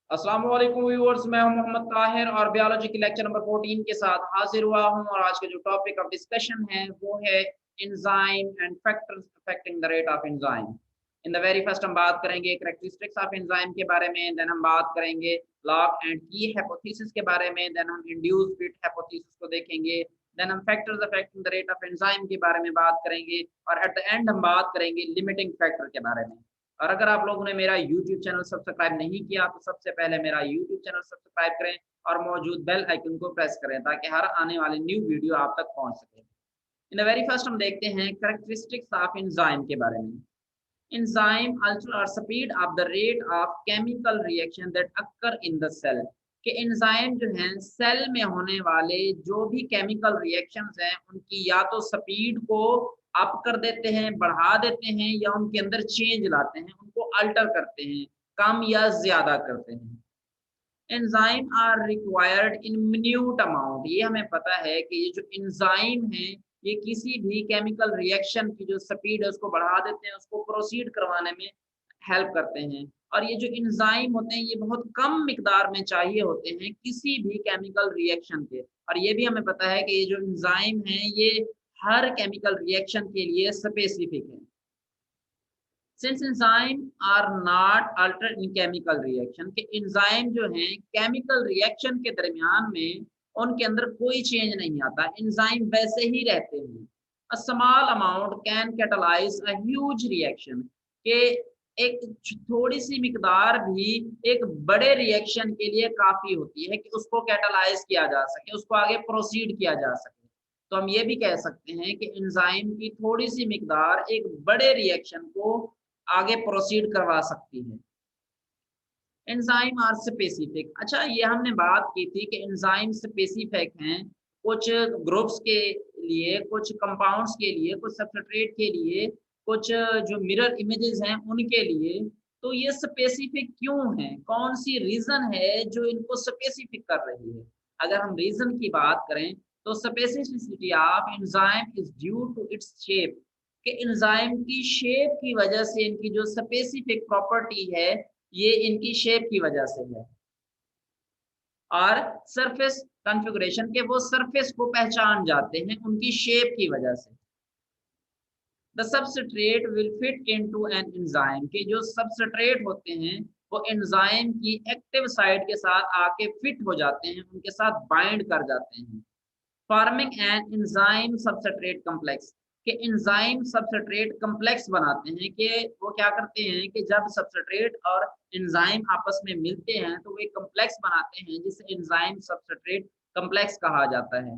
अस्सलाम वालेकुम व्यूअर्स, मैं हूं मोहम्मद ताहिर और बायोलॉजी के लेक्चर नंबर 14 के साथ हाजिर हुआ हूं। और आज का जो टॉपिक ऑफ डिस्कशन है वो है enzyme and factors affecting the rate of enzyme. In the very first हम बात करेंगे कैरेक्टरिस्टिक्स ऑफ एंजाइम के बारे में, देन हम बात करेंगे लॉक एंड की हाइपोथेसिस के बारे में, देन हम इंड्यूस फिट हाइपोथेसिस को देखेंगे, देन हम factors affecting the rate of enzyme के बारे में बात करेंगे और एट द एंड हम बात करेंगे लिमिटिंग फैक्टर के बारे में। और अगर आप लोगों ने मेरा यूट्यूब चैनल सब्सक्राइब नहीं किया तो सबसे पहले मेरा यूट्यूब चैनल सब्सक्राइब करें और मौजूद बेल आइकन को प्रेस करें ताकि हर आने वाली न्यू वीडियो आप तक पहुंच सके। इन द वेरी फर्स्ट हम देखते हैं कैरेक्टरिस्टिक्स ऑफ एंजाइम के बारे में। एंजाइम अल्टर और speed of the rate of chemical reaction that occur in the cell. कि एंजाइम जो हैं सेल में होने वाले जो भी केमिकल रिएक्शंस हैं उनकी या तो स्पीड को अप कर देते हैं, बढ़ा देते हैं, या उनके अंदर चेंज लाते हैं, उनको अल्टर करते हैं, कम या ज्यादा करते हैं। Enzyme are required in minute amount. ये हमें पता है कि ये जो एंजाइम है ये किसी भी केमिकल रिएक्शन की जो स्पीड है उसको बढ़ा देते हैं, उसको प्रोसीड करवाने में हेल्प करते हैं। और ये जो एंजाइम होते हैं ये बहुत कम मिकदार में चाहिए होते हैं किसी भी केमिकल रिएक्शन के। और ये भी हमें पता है कि ये जो एंजाइम है ये हर केमिकल रिएक्शन के लिए स्पेसिफिक है। Since enzyme are not alter in chemical reaction, के एंजाइम जो हैं केमिकल रिएक्शन के दरमियान में उनके अंदर कोई चेंज नहीं आता, एंजाइम वैसे ही रहते हैं। A small amount can catalyse a huge reaction. के एक थोड़ी सी मिकदार भी एक बड़े रिएक्शन के लिए काफी होती है कि उसको कैटलाइज किया जा सके, उसको आगे प्रोसीड किया जा सके। तो हम ये भी कह सकते हैं कि एंजाइम की थोड़ी सी मिकदार एक बड़े रिएक्शन को आगे प्रोसीड करवा सकती है। Enzyme are specific. अच्छा, ये हमने बात की थी कि एंजाइम स्पेसिफिक हैं कुछ ग्रुप्स के लिए, कुछ कंपाउंड्स के लिए, कुछ सबस्ट्रेट के लिए, कुछ जो मिरर इमेजेस हैं उनके लिए। तो ये स्पेसिफिक क्यों हैं? कौन सी रीजन है जो इनको स्पेसिफिक कर रही है? अगर हम रीजन की बात करें तो specificity of enzyme is due to its shape. कि एंजाइम की शेप की वजह से इनकी जो स्पेसिफिक प्रॉपर्टी है ये इनकी शेप की वजह से है। और सरफेस कॉन्फ़िगरेशन के वो सरफेस को पहचान जाते हैं उनकी शेप की वजह से। The substrate will fit into an enzyme. के जो सबस्ट्रेट होते हैं वो एंजाइम की एक्टिव साइट के साथ आके फिट हो जाते हैं, उनके साथ बाइंड कर जाते हैं, forming an enzyme substrate complex. के एंजाइम सबस्ट्रेट कॉम्प्लेक्स बनाते हैं। कि वो क्या करते हैं कि जब सबस्ट्रेट और एंजाइम आपस में मिलते हैं तो वो एक कॉम्प्लेक्स बनाते हैं जिसे एंजाइम सबस्ट्रेट कॉम्प्लेक्स कहा जाता है।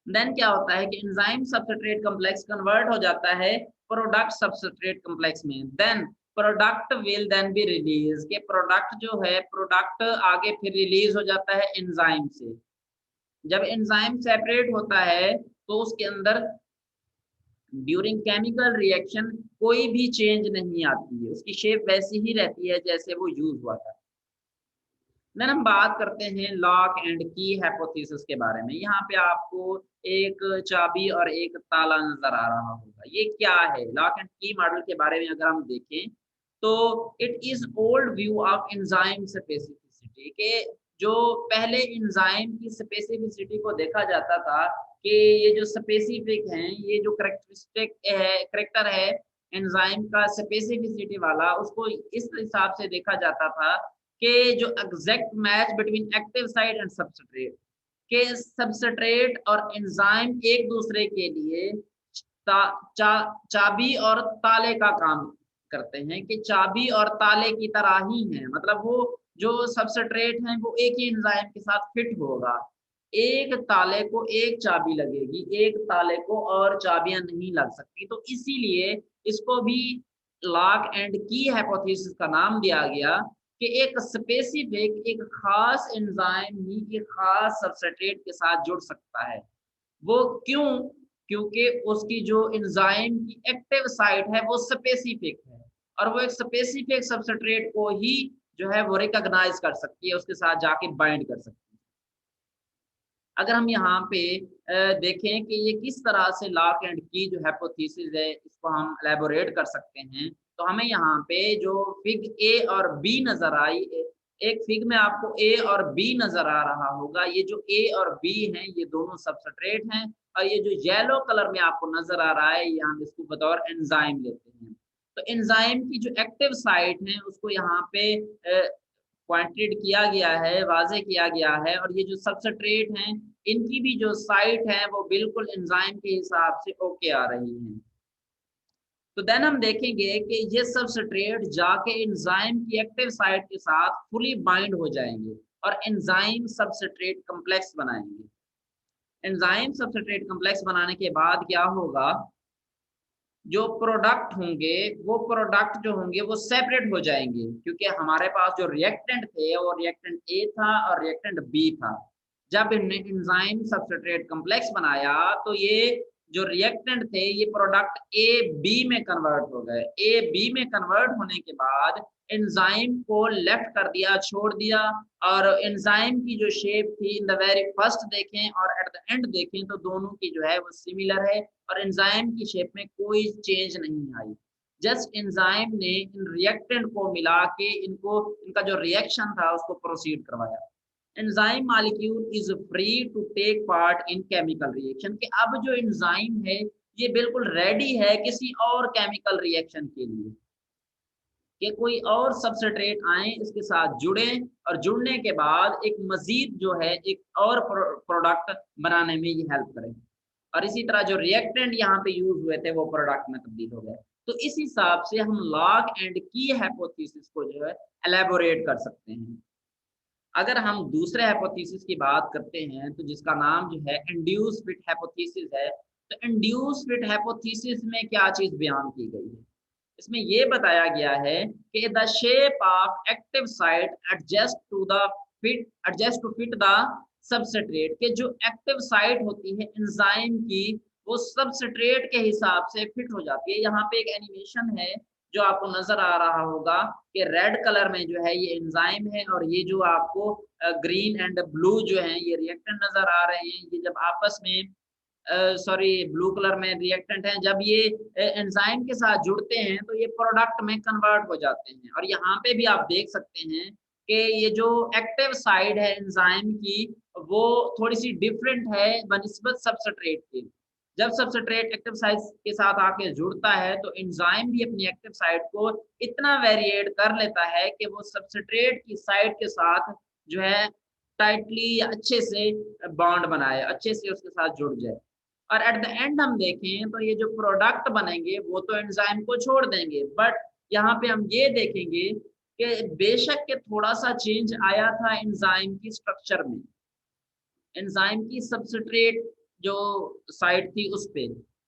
देन क्या होता है कि एंजाइम सबस्ट्रेट कॉम्प्लेक्स कन्वर्ट हो जाता है प्रोडक्ट सबस्ट्रेट कॉम्प्लेक्स में। Then product will then be release. के प्रोडक्ट जो है प्रोडक्ट आगे फिर रिलीज हो जाता है एंजाइम से। जब एंजाइम सेपरेट होता है तो उसके अंदर ड्यूरिंग केमिकल रिएक्शन कोई भी चेंज नहीं आती है, उसकी शेप वैसी ही रहती है जैसे वो यूज हुआ था। देन हम बात करते हैं लॉक एंड की हाइपोथेसिस के बारे में। यहाँ पे आपको एक चाबी और एक ताला नजर आ रहा होगा। ये क्या है? लॉक एंड की मॉडल के बारे में अगर हम देखें तो it is old view of enzyme specificity. के जो पहले एंजाइम की स्पेसिफिसिटी को देखा जाता था कि ये जो स्पेसिफिक हैं, ये जो करेक्टरिस्टिक है, करेक्टर है एंजाइम का स्पेसिफिसिटी वाला, उसको इस हिसाब से देखा जाता था कि जो exact match between active site and substrate. के सबस्ट्रेट और एंजाइम एक दूसरे के लिए चाबी और ताले का काम करते हैं। कि चाबी और ताले की तरह ही है, मतलब वो जो सबस्ट्रेट हैं वो एक ही एंजाइम के साथ फिट होगा। एक ताले को एक चाबी लगेगी, एक ताले को और चाबियां नहीं लग सकती। तो इसीलिए इसको भी लॉक एंड की हाइपोथेसिस का नाम दिया गया कि एक स्पेसिफिक एक खास एंजाइम ही एक खास सबस्ट्रेट के साथ जुड़ सकता है। वो क्यों? क्योंकि उसकी जो एंजाइम की एक्टिव साइट है वो स्पेसिफिक है और वो एक स्पेसिफिक सबस्ट्रेट को ही जो है वो रिकॉग्नाइज कर सकती है, उसके साथ जाके बाइंड कर सकती है। अगर हम यहाँ पे देखें कि ये किस तरह से लॉक एंड की जो हाइपोथेसिस है इसको हम एलैबोरेट कर सकते हैं, तो हमें यहाँ पे जो फिग ए और बी नजर आई, एक फिग में आपको ए और बी नजर आ रहा होगा। ये जो ए और बी हैं ये दोनों सबस्ट्रेट हैं, और ये जो येलो कलर में आपको नजर आ रहा है ये हम इसको बतौर एंजाइम लेते हैं। तो एंजाइम की जो एक्टिव साइट है उसको यहाँ पे क्वांटिटेड किया गया है, वाज़ेह किया गया है, और ये जो सबस्ट्रेट हैं इनकी भी जो साइट है वो बिल्कुल एंजाइम के हिसाब से ओके आ रही है। तो देन हम देखेंगे कि ये सबस्ट्रेट जाके एंजाइम की एक्टिव साइट के साथ फुली बाइंड हो जाएंगे और एंजाइम सबस्ट्रेट कॉम्प्लेक्स बनाएंगे। एंजाइम सबस्ट्रेट कॉम्प्लेक्स बनाने के बाद क्या होगा, जो प्रोडक्ट होंगे वो प्रोडक्ट जो होंगे वो सेपरेट हो जाएंगे, क्योंकि हमारे पास जो रिएक्टेंट थे वो रिएक्टेंट ए था और रिएक्टेंट बी था। जब इनने एंजाइम सबस्ट्रेट कॉम्प्लेक्स बनाया तो ये जो रिएक्टेंट थे ये प्रोडक्ट ए बी में कन्वर्ट हो गए। ए बी में कन्वर्ट होने के बाद एंजाइम को लेफ्ट कर दिया, छोड़ दिया, और एंजाइम की जो शेप थी इन द वेरी फर्स्ट देखें और एट द एंड देखें तो दोनों की जो है वो सिमिलर है और एंजाइम की शेप में कोई चेंज नहीं आई। जस्ट एंजाइम ने इन रिएक्टेंट को मिला के इनको इनका जो रिएक्शन था उसको प्रोसीड करवाया। Enzyme molecule is free to take part in chemical reaction, कि अब जो एंजाइम है ये बिल्कुल रेडी है किसी और केमिकल रिएक्शन के लिए, कि कोई और सबस्ट्रेट आए इसके साथ जुड़े और जुड़ने के बाद एक मजीद जो है एक और प्रोडक्ट बनाने में ये हेल्प करें। और इसी तरह जो रिएक्टेंट यहाँ पे यूज हुए थे वो प्रोडक्ट में तब्दील हो गए। तो इस हिसाब से हम लॉग एंड की हाइपोथेसिस को जो है एलैबोरेट कर सकते हैं। अगर हम दूसरे हाइपोथेसिस की बात करते हैं तो जिसका नाम जो है इंड्यूस फिट हाइपोथेसिस है, तो इंड्यूस फिट हाइपोथेसिस में क्या चीज बयान की गई है, इसमें ये बताया गया है कि the shape of active site adjust to fit the substrate, के जो एक्टिव साइट होती है एंजाइम की वो सबस्ट्रेट के हिसाब से फिट हो जाती है। यहाँ पे एक एनिमेशन है जो आपको नजर आ रहा होगा कि रेड कलर में जो है ये एंजाइम है और ये जो आपको ग्रीन एंड ब्लू जो है ये रिएक्टेंट नजर आ रहे हैं। ये जब आपस में सॉरी ब्लू कलर में रिएक्टेंट हैं, जब ये एंजाइम के साथ जुड़ते हैं तो ये प्रोडक्ट में कन्वर्ट हो जाते हैं। और यहाँ पे भी आप देख सकते हैं कि ये जो एक्टिव साइड है एंजाइम की वो थोड़ी सी डिफरेंट है बनिस्बत सबस्ट्रेट के। जब सबस्ट्रेट एक्टिव साइड के साथ आके जुड़ता है तो एंजाइम भी अपनी एक्टिव साइड को इतना वेरिएट कर लेता है कि वो सबस्ट्रेट की साइड के साथ जो है टाइटली अच्छे से बॉन्ड बनाए, अच्छे से उसके साथ जुड़ जाए। और एट द एंड हम देखें तो ये जो प्रोडक्ट बनेंगे वो तो एंजाइम को छोड़ देंगे, बट यहाँ पे हम ये देखेंगे कि बेशक के थोड़ा सा चेंज आया था एंजाइम की स्ट्रक्चर में, एंजाइम की सबस्ट्रेट जो साइट थी उस पे,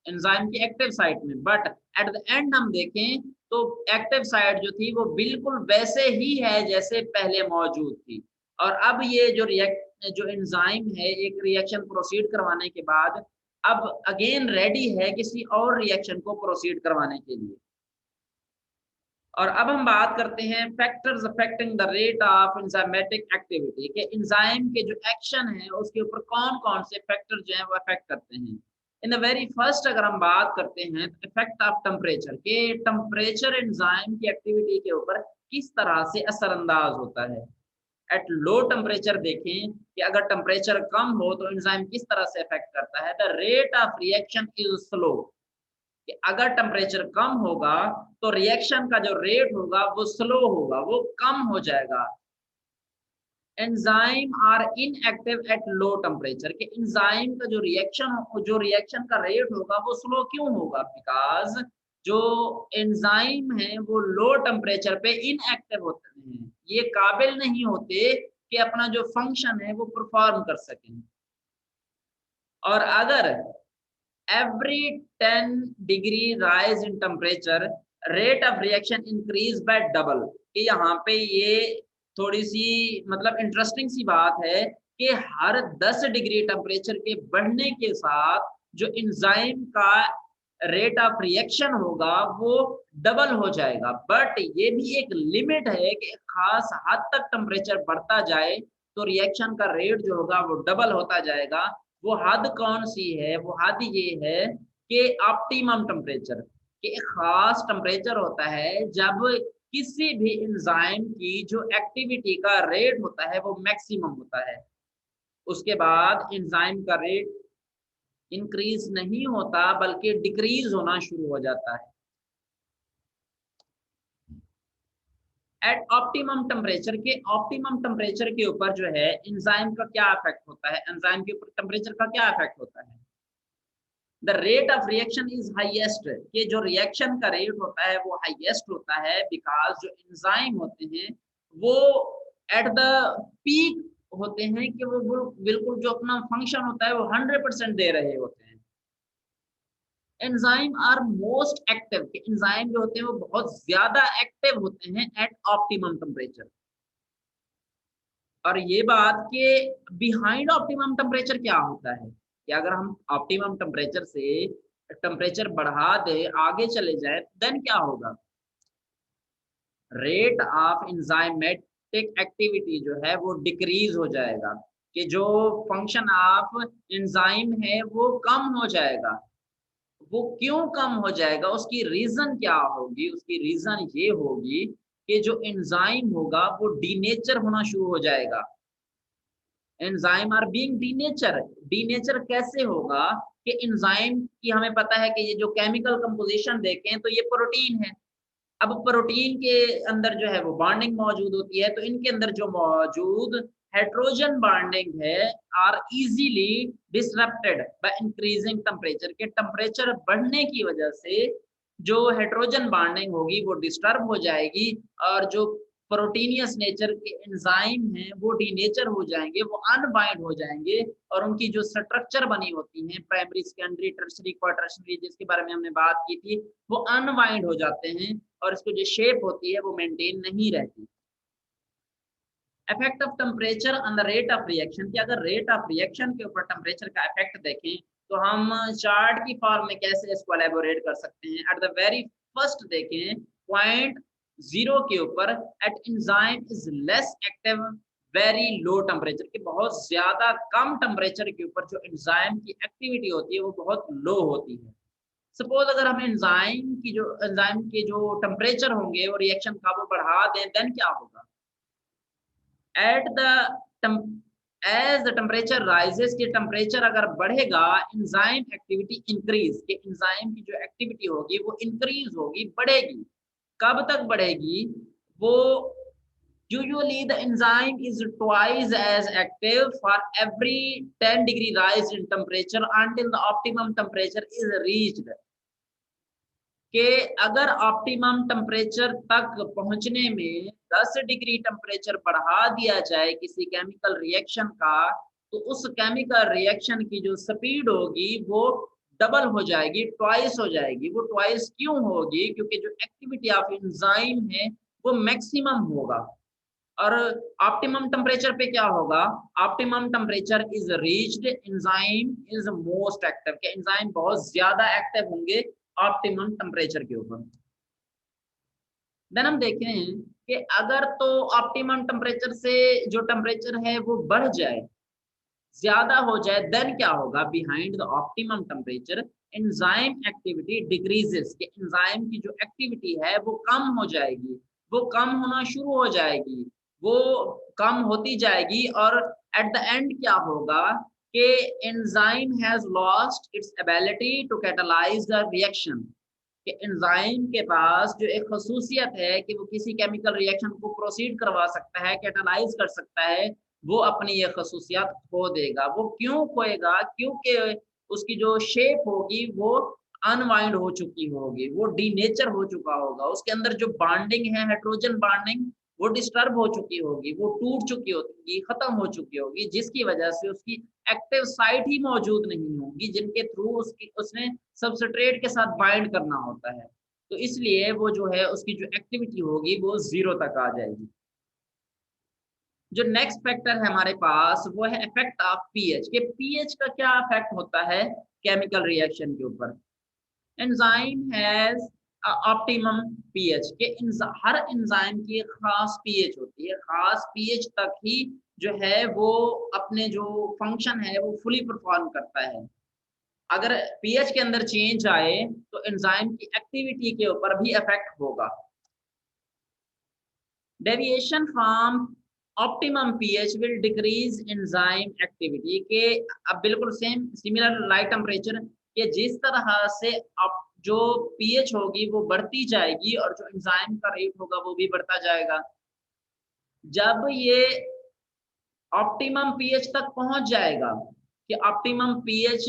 एंजाइम की एक्टिव साइट में, बट एट द एंड हम देखें तो एक्टिव साइट जो थी वो बिल्कुल वैसे ही है जैसे पहले मौजूद थी। और अब ये जो एंजाइम है एक रिएक्शन प्रोसीड करवाने के बाद अब अगेन रेडी है किसी और रिएक्शन को प्रोसीड करवाने के लिए। और अब हम बात करते हैं factors affecting the rate of enzymatic activity, के एंजाइम के जो एक्शन है उसके ऊपर कौन कौन से फैक्टर जो है वो अफेक्ट करते हैं। इन द वेरी फर्स्ट अगर हम बात करते हैं तो इफेक्ट ऑफ टेम्परेचर, के टेम्परेचर एंजाइम की एक्टिविटी के ऊपर किस तरह से असरअंदाज होता है। एट लो टेम्परेचर देखें कि अगर टेम्परेचर कम हो तो एंजाइम किस तरह से अफेक्ट करता है। The rate of reaction is slow, कि अगर टेम्परेचर कम होगा तो रिएक्शन का जो रेट होगा वो स्लो होगा, वो कम हो जाएगा। Enzyme are inactive at low temperature, के एंजाइम का जो रिएक्शन का रेट होगा वो स्लो क्यों होगा, बिकॉज जो एंजाइम है वो लो टेम्परेचर पे इनएक्टिव होते हैं, ये काबिल नहीं होते कि अपना जो फंक्शन है वो परफॉर्म कर सकें। और अगर every 10 degree rise in temperature rate of reaction increase by double, कि यहाँ पे ये थोड़ी सी मतलब इंटरेस्टिंग सी बात है कि हर 10 डिग्री टेम्परेचर के बढ़ने के साथ जो एंजाइम का रेट ऑफ रिएक्शन होगा वो डबल हो जाएगा। बट ये भी एक लिमिट है कि खास हद तक टेम्परेचर बढ़ता जाए तो रिएक्शन का रेट जो होगा वो डबल होता जाएगा। वो हद कौन सी है, वो हद ये है कि ऑप्टिमम टेम्परेचर, कि एक खास टेम्परेचर होता है जब किसी भी एंजाइम की जो एक्टिविटी का रेट होता है वो मैक्सिमम होता है, उसके बाद एंजाइम का रेट इंक्रीज नहीं होता बल्कि डिक्रीज होना शुरू हो जाता है। एट ऑप्टिमम टेम्परेचर के ऊपर जो है एंजाइम का क्या इफेक्ट होता है, एंजाइम के ऊपर टेम्परेचर का क्या इफेक्ट होता है। The rate of reaction is highest, ये जो रिएक्शन का रेट होता है वो हाईएस्ट होता है बिकॉज जो एंजाइम होते हैं वो एट द पीक होते हैं कि वो बिल्कुल जो अपना फंक्शन होता है वो 100% दे रहे होते हैं। Enzyme are most active, enzyme जो होते हैं वो बहुत ज्यादा एक्टिव होते हैं एट ऑप्टिमम टेम्परेचर। और ये बात कि बिहाइंड ऑप्टिमम टेम्परेचर क्या होता है कि अगर हम ऑप्टिमम टेम्परेचर से टेम्परेचर बढ़ा दे आगे चले जाए देन क्या होगा, रेट ऑफ एंजाइमेटिक एक्टिविटी जो है वो डिक्रीज हो जाएगा, कि जो फंक्शन ऑफ एंजाइम है वो कम हो जाएगा। वो क्यों कम हो जाएगा, उसकी रीजन क्या होगी, उसकी रीजन ये होगी कि जो एंजाइम होगा वो डीनेचर होना शुरू हो जाएगा। Enzyme are being denature, denature कैसे होगा कि एंजाइम की हमें पता है कि ये जो केमिकल कंपोजिशन देखें तो ये प्रोटीन है। अब प्रोटीन के अंदर जो है वो बॉन्डिंग मौजूद होती है, तो इनके अंदर जो मौजूद हाइड्रोजन बॉन्डिंग है are easily disrupted by increasing temperature, के टेम्परेचर बढ़ने की वजह से जो हाइड्रोजन बॉन्डिंग होगी वो डिस्टर्ब हो जाएगी और जो प्रोटीनियस नेचर के एंजाइम हैं वो डीनेचर हो जाएंगे, वो अनबाइंड हो जाएंगे और उनकी जो स्ट्रक्चर बनी होती हैं प्राइमरी, सेकेंडरी, टर्शियरी, क्वाटरनरी जिसके बारे में हमने बात की थी वो अनबाइंड हो जाते हैं और इसको जो शेप होती है वो मेंटेन नहीं रहती। Effect of temperature on the rate of reaction, कि अगर रेट ऑफ रिएक्शन के ऊपर टेम्परेचर का इफेक्ट देखें तो हम चार्ट की फॉर्म में कैसे इसको एलेबोरेट कर सकते हैं। एट द वेरी फर्स्ट देखें पॉइंट 0 के ऊपर at enzyme is less active very low temperature, कि बहुत ज्यादा कम टेम्परेचर के ऊपर जो एंजाइम की एक्टिविटी होती है वो बहुत लो होती है। सपोज अगर हम एंजाइम के जो टेम्परेचर होंगे वो रिएक्शन का वो बढ़ा दें देन क्या होगा, at the as the temperature rises, के टेम्परेचर अगर बढ़ेगा एंजाइम एक्टिविटी इंक्रीज, के एंजाइम की जो एक्टिविटी होगी वो इंक्रीज होगी, बढ़ेगी। कब तक बढ़ेगी, वो usually the enzyme is twice as active for every 10-degree rise in temperature until the optimum temperature is reached, कि अगर ऑप्टिमम टेम्परेचर तक पहुंचने में 10 डिग्री टेम्परेचर बढ़ा दिया जाए किसी केमिकल रिएक्शन का, तो उस केमिकल रिएक्शन की जो स्पीड होगी वो डबल हो जाएगी, ट्वाइस हो जाएगी। वो ट्वाइस क्यों होगी, क्योंकि जो एक्टिविटी ऑफ एंजाइम है वो मैक्सिमम होगा। और ऑप्टिमम टेम्परेचर पे क्या होगा, optimum temperature is reached, enzyme is most active, के एंजाइम बहुत ज्यादा एक्टिव होंगे ऑप्टिमम टेम्परेचर के ऊपर। देन हम देख रहे हैं कि अगर तो ऑप्टिमम टेम्परेचर से जो टेम्परेचर है वो बढ़ जाए, ज्यादा हो जाए, देन क्या होगा, behind the optimum temperature enzyme activity decreases, के एंजाइम की जो एक्टिविटी है वो कम हो जाएगी, वो कम होना शुरू हो जाएगी, वो कम होती जाएगी और एट द एंड क्या होगा कि enzyme has lost its ability to catalyse the reaction, कि एंजाइम के पास जो एक खसूसियत है कि वो किसी केमिकल रिएक्शन को प्रोसीड करवा सकता है, कैटलाइज कर सकता है, वो अपनी ये खसूसियत खो देगा। वो क्यों खोएगा, क्योंकि उसकी जो शेप होगी वो अनवाइंड हो चुकी होगी, वो डीनेचर हो चुका होगा, उसके अंदर जो बॉन्डिंग है हाइड्रोजन बॉन्डिंग वो डिस्टर्ब हो चुकी होगी, वो टूट चुकी होगी, खत्म हो चुकी होगी, जिसकी वजह से उसकी एक्टिव साइट ही मौजूद नहीं होगी जिनके थ्रू उसने सबस्ट्रेट के साथ बाइंड करना होता है। तो इसलिए वो जो है उसकी जो एक्टिविटी होगी वो 0 तक आ जाएगी। जो नेक्स्ट फैक्टर है हमारे पास वो है इफेक्ट ऑफ पीएच, के पीएच का क्या इफेक्ट होता है केमिकल रिएक्शन के ऊपर। एंजाइम हैज ऑप्टिमम पीएच, के हर एंजाइम की एक खास पीएच होती है, खास पीएच तक ही जो है वो अपने जो फंक्शन है वो फुली परफॉर्म करता है। अगर पीएच के अंदर चेंज आए तो एंजाइम की एक्टिविटी के ऊपर भी इफेक्ट होगा। Deviation from optimum pH will decrease enzyme activity के अब बिल्कुल सेम सिमिलर लाइट टेम्परेचर के जिस तरह से अब जो पीएच होगी वो बढ़ती जाएगी और जो एंजाइम का रेट होगा वो भी बढ़ता जाएगा। जब ये ऑप्टिमम पीएच तक पहुंच जाएगा कि ऑप्टिमम पीएच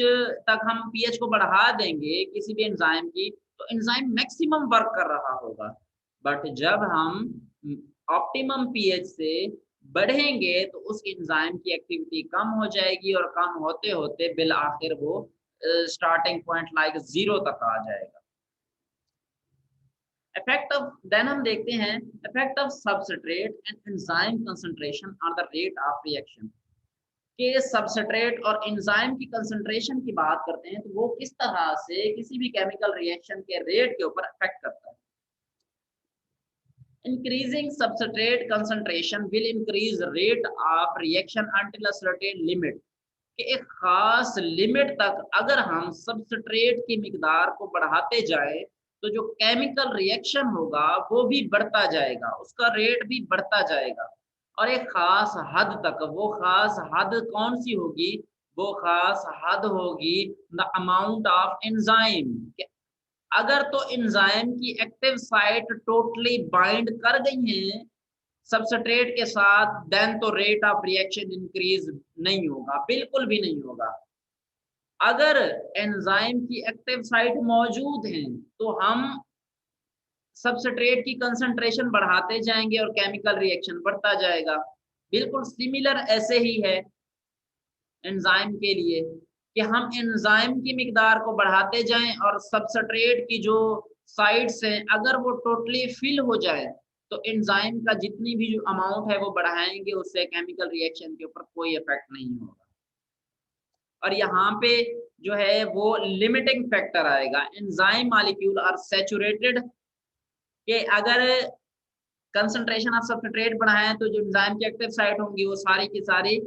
तक हम पीएच को बढ़ा देंगे किसी भी एंजाइम की तो एंजाइम मैक्सिमम वर्क कर रहा होगा। बट जब हम ऑप्टिमम पीएच से बढ़ेंगे तो उस एंजाइम की एक्टिविटी कम हो जाएगी और कम होते होते बिल आखिर वो स्टार्टिंग पॉइंट लाइक 0 तक आ जाएगा। इफेक्ट ऑफ देन हम देखते हैं effect of substrate and enzyme concentration on the rate of reaction के सबस्ट्रेट और एंजाइम की कंसंट्रेशन की बात करते हैं तो वो किस तरह से किसी भी केमिकल रिएक्शन के रेट के ऊपर इफेक्ट करता है। Increasing substrate concentration will increase rate of reaction until a certain limit कि एक खास लिमिट तक अगर हम सबस्ट्रेट की मिकदार को बढ़ाते जाए तो जो केमिकल रिएक्शन होगा वो भी बढ़ता जाएगा, उसका रेट भी बढ़ता जाएगा और एक खास हद तक। वो खास हद कौन सी होगी? वो खास हद होगी द अमाउंट ऑफ एंजाइम। अगर तो एंजाइम की एक्टिव साइट टोटली बाइंड कर गई हैं सबस्ट्रेट के साथ देन तो रेट ऑफ रिएक्शन इंक्रीज नहीं होगा, बिल्कुल भी नहीं होगा। अगर एंजाइम की एक्टिव साइट मौजूद है तो हम सबस्ट्रेट की कंसंट्रेशन बढ़ाते जाएंगे और केमिकल रिएक्शन बढ़ता जाएगा। बिल्कुल सिमिलर ऐसे ही है एंजाइम के लिए कि हम एंजाइम की मिकदार को बढ़ाते जाएं और सबस्ट्रेट की जो साइड्स हैं अगर वो टोटली फिल हो जाए तो एंजाइम का जितनी भी जो अमाउंट है वो बढ़ाएंगे, उससे केमिकल रिएक्शन के ऊपर कोई इफेक्ट नहीं होगा। और यहाँ पे जो है वो लिमिटिंग फैक्टर आएगा। एंजाइम मॉलिक्यूल आर सैचुरेटेड कि अगर कंसंट्रेशन ऑफ सबस्ट्रेट बढ़ाएं तो जो एंजाइम की एक्टिव साइट होंगी वो सारी की सारी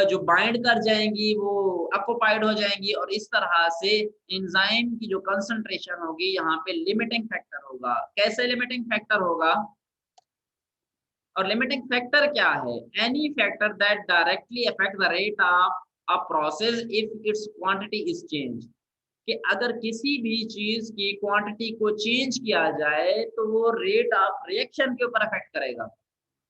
जो बाइंड कर जाएंगी वो ऑक्युपाइड हो जाएंगी और इस तरह से एंजाइम की जो कंसंट्रेशन होगी यहाँ पे लिमिटिंग फैक्टर होगा। कैसे लिमिटिंग फैक्टर होगा? और लिमिटिंग फैक्टर क्या है? Any factor that directly affect the rate of a process if it's quantity is change कि अगर किसी भी चीज की क्वांटिटी को चेंज किया जाए तो वो रेट ऑफ रिएक्शन के ऊपर अफेक्ट करेगा।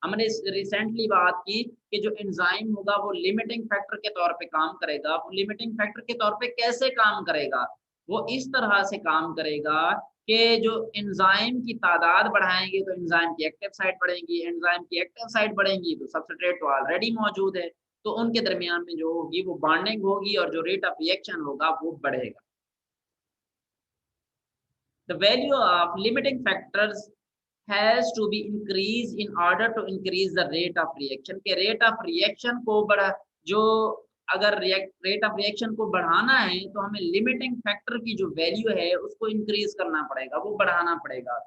हमने रिसेंटली बात की कि जो एंजाइम होगा वो लिमिटिंग फैक्टर के तौर पे काम करेगा। वो लिमिटिंग फैक्टर के तौर पे कैसे काम करेगा? वो इस तरह से काम करेगा कि जो एंजाइम की तादाद बढ़ाएंगे तो एंजाइम की एक्टिव साइट बढ़ेगी, एंजाइम की एक्टिव साइट बढ़ेंगी तो सबस्ट्रेट तो ऑलरेडी मौजूद है तो उनके दरमियान में जो होगी वो बॉन्डिंग होगी और जो रेट ऑफ रिएक्शन होगा वो बढ़ेगा। The value of limiting factors has to be increased in order to increase the rate of reaction के rate of reaction को बढ़ा जो अगर रेट ऑफ रिएक्शन को बढ़ाना है तो हमें लिमिटिंग फैक्टर की जो वैल्यू है उसको इंक्रीज करना पड़ेगा, वो बढ़ाना पड़ेगा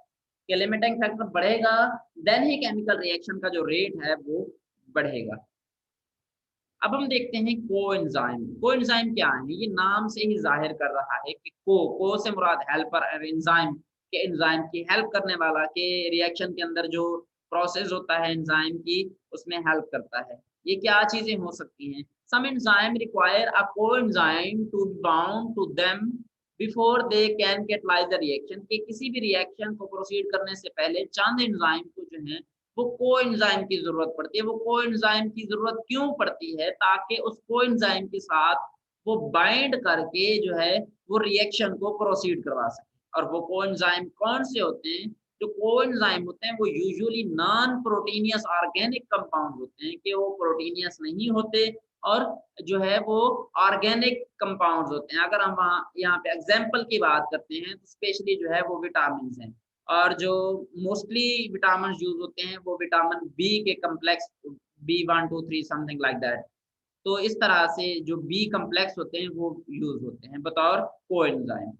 कि लिमिटिंग फैक्टर बढ़ेगा देन ही केमिकल रिएक्शन का जो रेट है वो बढ़ेगा। अब हम देखते हैं कोएंजाइम। कोएंजाइम क्या है? ये नाम से ही जाहिर कर रहा है कि को से मुराद हेल्पर और एंजाइम के एंजाइम की हेल्प करने वाला के रिएक्शन के अंदर जो प्रोसेस होता है एंजाइम की उसमें हेल्प करता है। ये क्या चीजें हो सकती हैं? Some enzyme require a coenzyme to bound to them before they can catalyse the reaction कि किसी भी रिएक्शन को प्रोसीड करने से पहले चंद एंजाइम को जो है वो कोएंजाइम की जरूरत पड़ती है। वो कोएंजाइम की जरूरत क्यों पड़ती है? ताकि उस कोएंजाइम के साथ वो बाइंड करके जो है वो रिएक्शन को प्रोसीड करवा सके। और वो कोएंजाइम कौन से होते हैं? जो कोएंजाइम होते हैं वो usually non proteinaceous organic compound होते हैं कि वो प्रोटीनियस नहीं होते और जो है वो ऑर्गेनिक कंपाउंड्स होते हैं। अगर हम वहाँ यहाँ पे एग्जाम्पल की बात करते हैं तो स्पेशली जो है वो विटामिन हैं और जो मोस्टली विटामिन यूज होते हैं वो विटामिन बी के complex B1 2 3 something like that. तो इस तरह से जो बी कम्प्लेक्स होते हैं वो यूज होते हैं बतौर कोएंजाइम।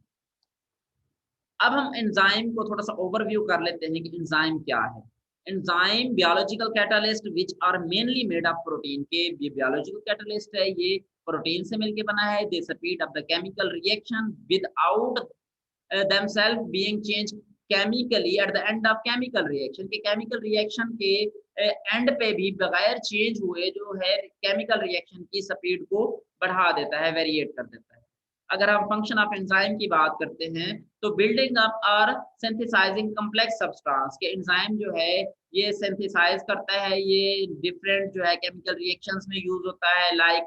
अब हम एंजाइम को थोड़ा सा ओवरव्यू कर लेते हैं कि एंजाइम क्या है। Enzyme biological catalyst which are mainly made of protein के बियोलॉजिकल कैटालिस्ट है, ये प्रोटीन से मिलके बना है। They speed of the chemical reaction without themselves being changed chemically at the end of chemical reaction, के केमिकल रिएक्शन के end पे भी बगैर चेंज हुए जो है केमिकल रिएक्शन की स्पीड को बढ़ा देता है, वेरिएट कर देता है। अगर हम फंक्शन ऑफ एंजाइम की बात करते हैं तो बिल्डिंग अप और सिंथेसाइजिंग कम्प्लेक्स सब्सटेंस, के एंजाइम जो है ये सिंथेसाइज करता है, ये डिफरेंट जो है केमिकल रिएक्शंस में यूज होता है, लाइक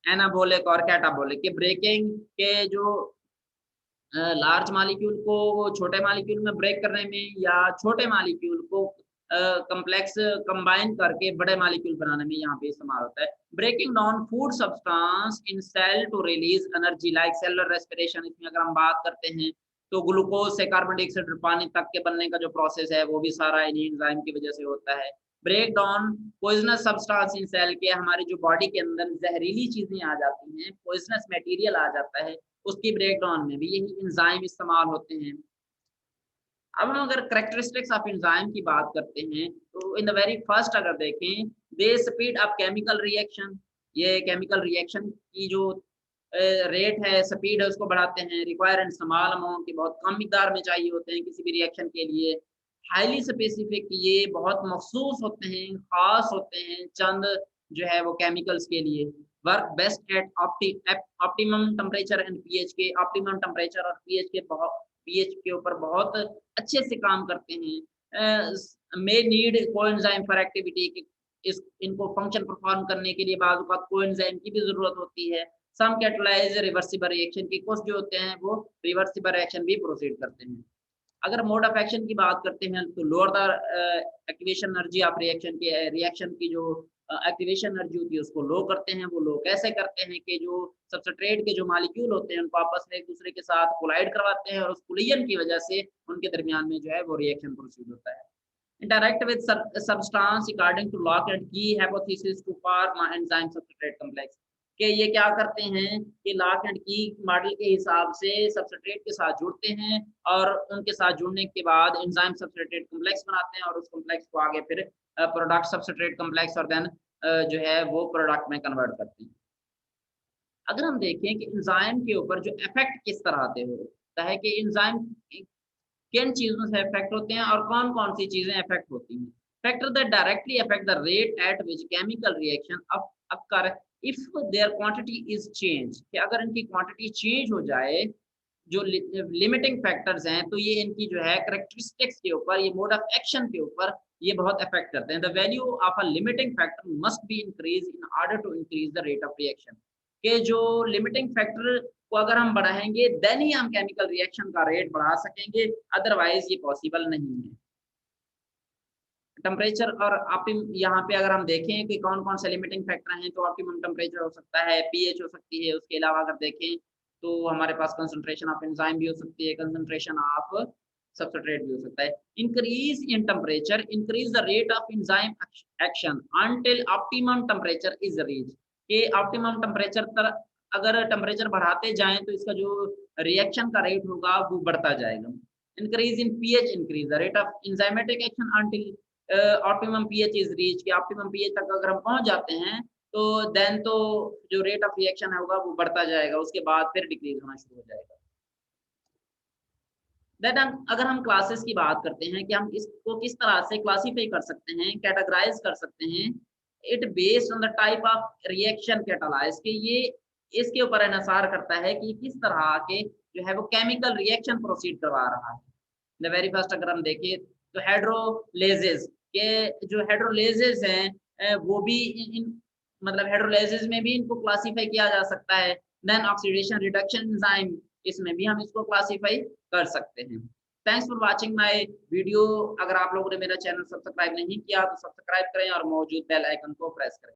एनाबोलिक और कैटाबोलिक के ब्रेकिंग के जो लार्ज मॉलिक्यूल को छोटे मॉलिक्यूल में ब्रेक करने में या छोटे मॉलिक्यूल को कम्प्लेक्स कंबाइन करके बड़े मॉलिक्यूल बनाने में यहाँ पे इस्तेमाल होता है। Breaking down food substance in cell to release energy like cellular respiration, इसमें अगर हम बात करते हैं तो ग्लूकोज से कार्बन डाइऑक्साइड पानी तक के बनने का जो प्रोसेस है वो भी सारा इन्हीं एंजाइम की वजह से होता है। Break down poisonous substance in cell, के हमारी जो बॉडी के अंदर जहरीली चीजें आ जाती हैं, पॉइजनस मटेरियल आ जाता है, उसकी ब्रेकडाउन में भी यही एंजाइम इस्तेमाल होते हैं। अब हम अगर कैरेक्टरिस्टिक्स ऑफ एंजाइम की बात करते हैं तो इन द वेरी फर्स्ट अगर देखें, दे स्पीड अप केमिकल रिएक्शन, ये केमिकल रिएक्शन की जो रेट है, स्पीड है, उसको बढ़ाते हैं। रिक्वायर एंड स्मॉल अमाउंट, की बहुत कम मिकदार में चाहिए होते हैं किसी भी रिएक्शन के लिए। हाईली स्पेसिफिक, ये बहुत मखसूस होते हैं, खास होते हैं चंद जो है वो केमिकल्स के लिए। Work best at optimum temperature and pH, के ऑप्टिमम टेम्परेचर और पीएच के ऊपर बहुत अच्छे से काम करते हैं। May need coenzyme for activity, इस इनको फंक्शन परफॉर्म करने के लिए बाद कोएंजाइम की भी जरूरत होती है। सम कैटलाइज रिवर्सिबल रिएक्शन, की कुछ जो होते हैं वो रिवर्सिबल रिएक्शन भी प्रोसीड करते हैं। अगर मोड ऑफ एक्शन की बात करते हैं तो lower the activation energy of reaction की जो एक्टिवेशन एनर्जी होती है उसको लो करते हैं। वो लो कैसे करते हैं कि जो सबस्ट्रेट के जो मॉलिक्यूल होते हैं उनको आपस में एक दूसरे के साथ कोलाइड करवाते हैं और उस कोलिजन की वजह से उनके दरमियान में जो है वो रिएक्शन प्रोसीड होता है। Interact with substance according to lock and key hypothesis to form enzyme substrate complex, कि ये क्या करते हैं कि लॉक एंड की मॉडल के हिसाब से सबस्ट्रेट के साथ जुड़ते हैं और उनके साथ जुड़ने के बाद एंजाइम सबस्ट्रेट कॉम्प्लेक्स बनाते हैं और उस कॉम्प्लेक्स को आगे फिर प्रोडक्ट सबस्ट्रेट कॉम्प्लेक्स और देन जो है वो प्रोडक्ट में कन्वर्ट करते हैं। अगर हम देखें कि एंजाइम के ऊपर जो इफेक्ट किस तरह से होता है, कि एंजाइम किन चीजों से इफेक्ट होते हैं और कौन कौन सी चीजें इफेक्ट होती हैं। Factor that directly affect the rate at which chemical reaction occur if their quantity is change, कि अगर इनकी क्वांटिटी चेंज हो जाए, जो लिमिटिंग फैक्टर्स हैं, तो ये इनकी जो है कैरेक्टरिस्टिक्स के ऊपर, ये मोड ऑफ एक्शन के ऊपर ये बहुत इफेक्ट करते हैं। The value of a limiting factor must be increase in order to increase the rate of reaction, के जो लिमिटिंग फैक्टर को अगर हम बढ़ाएंगे देन ही हम केमिकल रिएक्शन का रेट बढ़ा सकेंगे, अदरवाइज ये पॉसिबल नहीं है। टेम्परेचर और यहाँ पे अगर हम देखें कि कौन कौन से लिमिटिंग फैक्टर हैं, तो ऑप्टिमम टेम्परेचर हो सकता है, पीएच हो सकती है, उसके अलावा अगर देखें तो हमारे पास कंसंट्रेशन ऑफ एंजाइम भी हो सकती है, कंसंट्रेशन ऑफ सबस्ट्रेट भी हो सकता है। Increase in temperature increase the rate of enzyme action until optimum temperature is reach, के ऑप्टिमम टेम्परेचर तर अगर टेम्परेचर बढ़ाते जाएं तो इसका जो रिएक्शन का रेट होगा वो बढ़ता जाएगा। Increase in pH increase the rate of enzymatic action until optimum pH is reach, के ऑप्टिमम पीएच तक अगर हम पहुंच जाते हैं तो देन तो जो रेट ऑफ रिएक्शन होगा वो बढ़ता जाएगा, उसके बाद फिर डिक्रीज होना शुरू हो जाएगा। देन अगर हम क्लासेस की बात करते हैं कि हम इसको किस तरह से क्लासीफाई कर सकते हैं, कैटेगराइज कर सकते हैं, it based on the type of reaction catalyse, के ये इसके ऊपर इन्हिसार करता है कि किस तरह के जो है वो केमिकल रिएक्शन प्रोसीड करवा रहा है। द वेरी फर्स्ट अगर हम देखें तो हाइड्रोलेजेस, के जो हाइड्रोलेजेस हैं वो भी मतलब हाइड्रोलेजेस में भी इनको क्लासीफाई किया जा सकता है। देन ऑक्सीडेशन रिडक्शन एंजाइम, इसमें भी हम इसको क्लासीफाई कर सकते हैं। Thanks for watching my video. अगर आप लोगों ने मेरा चैनल सब्सक्राइब नहीं किया तो सब्सक्राइब करें और मौजूद बेल आइकन को प्रेस करें।